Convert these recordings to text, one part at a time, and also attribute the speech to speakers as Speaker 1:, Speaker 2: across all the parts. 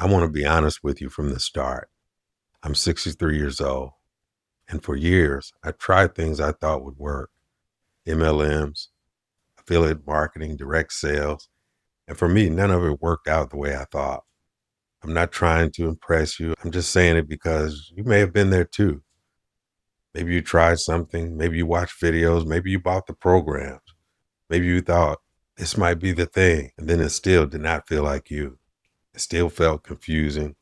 Speaker 1: I want to be honest with you from the start. I'm 63 years old, and for years, I tried things I thought would work: MLMs, affiliate marketing, direct sales. And for me, none of it worked out the way I thought. I'm not trying to impress you. I'm just saying it because you may have been there too. Maybe you tried something, maybe you watched videos, maybe you bought the programs, maybe you thought this might be the thing, and then it still did not feel like you. It still felt confusing.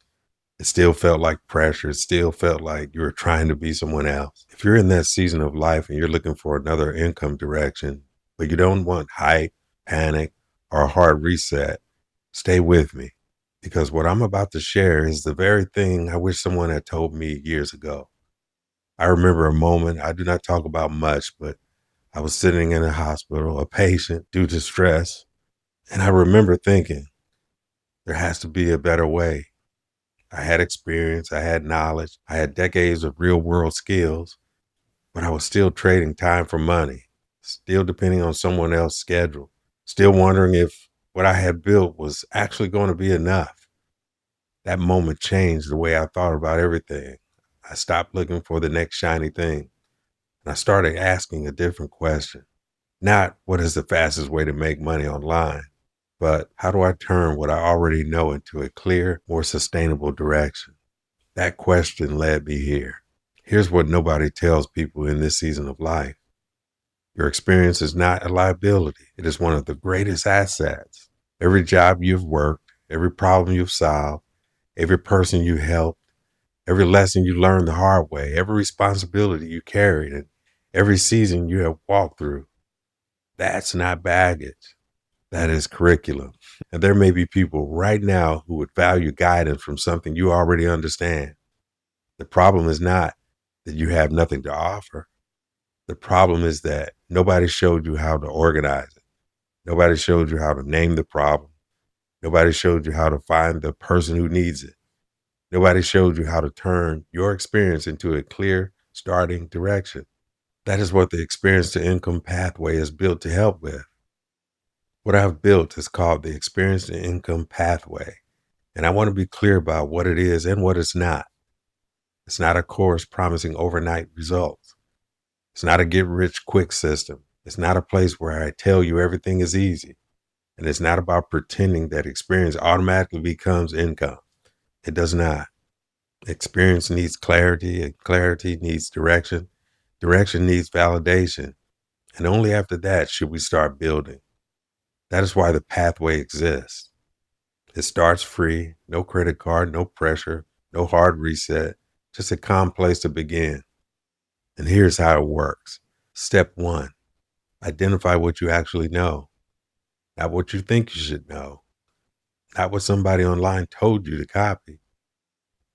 Speaker 1: It still felt like pressure. It still felt like you were trying to be someone else. If you're in that season of life and you're looking for another income direction, but you don't want hype, panic, or a hard reset, stay with me, because what I'm about to share is the very thing I wish someone had told me years ago. I remember a moment I do not talk about much, but I was sitting in a hospital, a patient due to stress, and I remember thinking, there has to be a better way. I had experience, I had knowledge, I had decades of real world skills, but I was still trading time for money, still depending on someone else's schedule, still wondering if what I had built was actually going to be enough. That moment changed the way I thought about everything. I stopped looking for the next shiny thing, and I started asking a different question. Not what is the fastest way to make money online, but how do I turn what I already know into a clear, more sustainable direction? That question led me here. Here's what nobody tells people in this season of life: your experience is not a liability, it is one of the greatest assets. Every job you've worked, every problem you've solved, every person you helped, every lesson you learned the hard way, every responsibility you carried, and every season you have walked through, that's not baggage. That is curriculum. And there may be people right now who would value guidance from something you already understand. The problem is not that you have nothing to offer. The problem is that nobody showed you how to organize it. Nobody showed you how to name the problem. Nobody showed you how to find the person who needs it. Nobody showed you how to turn your experience into a clear starting direction. That is what the experience to income pathway is built to help with. What I've built is called the experience to income pathway. And I want to be clear about what it is and what it's not. It's not a course promising overnight results. It's not a get rich quick system. It's not a place where I tell you everything is easy. And it's not about pretending that experience automatically becomes income. It does not. Experience needs clarity, and clarity needs direction. Direction needs validation. And only after that should we start building. That is why the pathway exists. It starts free, no credit card, no pressure, no hard reset, just a calm place to begin. And here's how it works. Step one, identify what you actually know, not what you think you should know, not what somebody online told you to copy,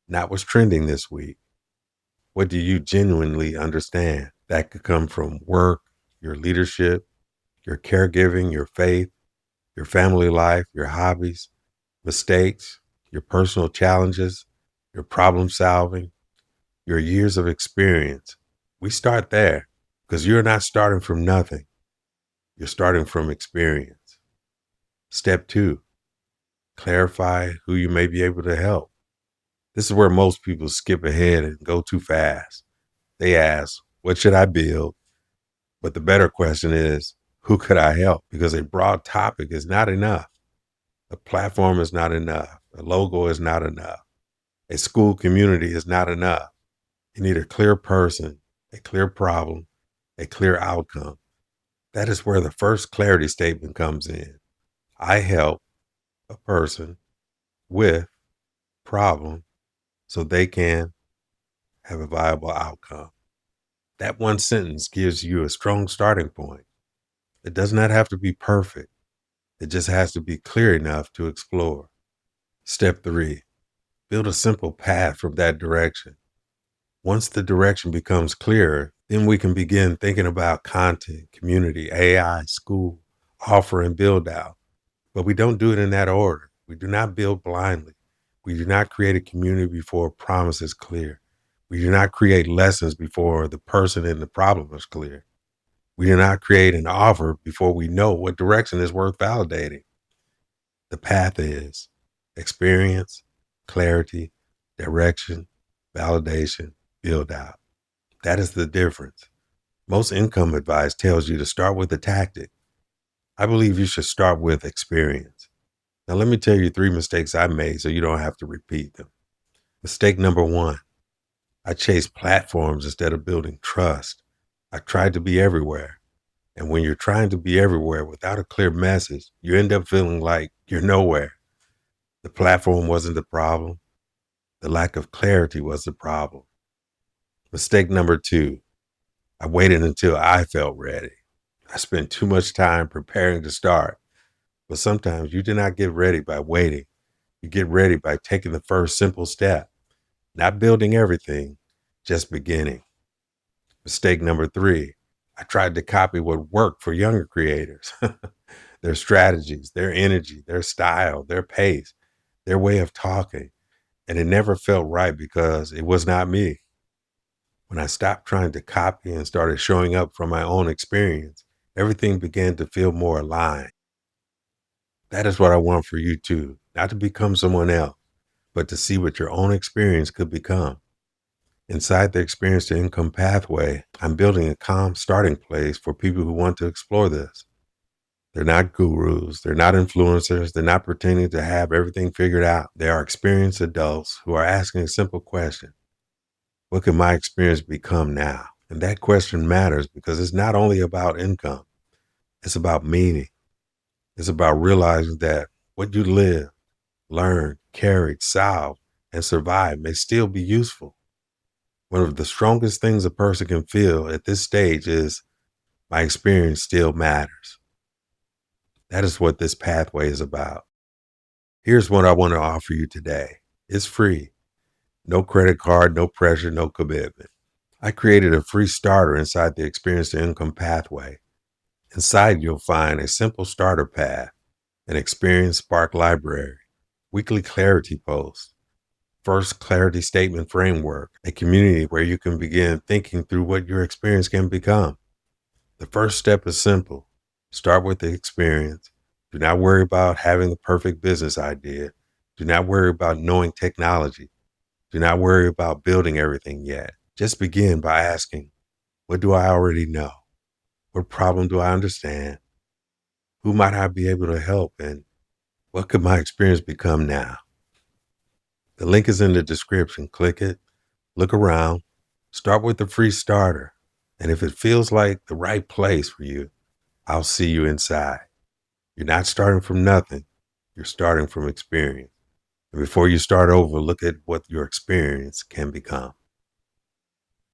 Speaker 1: not what's trending this week. What do you genuinely understand? That could come from work, your leadership, your caregiving, your faith, your family life, your hobbies, mistakes, your personal challenges, your problem solving, your years of experience. We start there because you're not starting from nothing. You're starting from experience. Step two, clarify who you may be able to help. This is where most people skip ahead and go too fast. They ask, what should I build? But the better question is, who could I help? Because a broad topic is not enough. A platform is not enough. A logo is not enough. A Skool community is not enough. You need a clear person, a clear problem, a clear outcome. That is where the first clarity statement comes in. I help a person with problem so they can have a viable outcome. That one sentence gives you a strong starting point. It does not have to be perfect. It just has to be clear enough to explore. Step three, build a simple path from that direction. Once the direction becomes clearer, then we can begin thinking about content, community, AI, school, offer, and build out. But we don't do it in that order. We do not build blindly. We do not create a community before a promise is clear. We do not create lessons before the person in the problem is clear. We do not create an offer before we know what direction is worth validating. The path is experience, clarity, direction, validation, build out. That is the difference. Most income advice tells you to start with a tactic. I believe you should start with experience. Now, let me tell you 3 mistakes I made so you don't have to repeat them. Mistake number 1, I chased platforms instead of building trust. I tried to be everywhere. And when you're trying to be everywhere without a clear message, you end up feeling like you're nowhere. The platform wasn't the problem. The lack of clarity was the problem. Mistake number 2, I waited until I felt ready. I spent too much time preparing to start. But sometimes you do not get ready by waiting. You get ready by taking the first simple step, not building everything, just beginning. Mistake number 3, I tried to copy what worked for younger creators, their strategies, their energy, their style, their pace, their way of talking. And it never felt right because it was not me. When I stopped trying to copy and started showing up from my own experience, everything began to feel more aligned. That is what I want for you too, not to become someone else, but to see what your own experience could become. Inside the experience to income pathway, I'm building a calm starting place for people who want to explore this. They're not gurus, they're not influencers, they're not pretending to have everything figured out. They are experienced adults who are asking a simple question: what can my experience become now? And that question matters because it's not only about income, it's about meaning. It's about realizing that what you live, learn, carry, solve, and survive may still be useful. One of the strongest things a person can feel at this stage is my experience still matters. That is what this pathway is about. Here's what I want to offer you today. It's free. No credit card, no pressure, no commitment. I created a free starter inside the Experience to Income pathway. Inside, you'll find a simple starter path, an Experience Spark library, weekly clarity posts, first clarity statement framework, a community where you can begin thinking through what your experience can become. The first step is simple. Start with the experience. Do not worry about having the perfect business idea. Do not worry about knowing technology. Do not worry about building everything yet. Just begin by asking, what do I already know? What problem do I understand? Who might I be able to help? And what could my experience become now? The link is in the description. Click it, look around, start with the free starter. And if it feels like the right place for you, I'll see you inside. You're not starting from nothing. You're starting from experience. And before you start over, look at what your experience can become.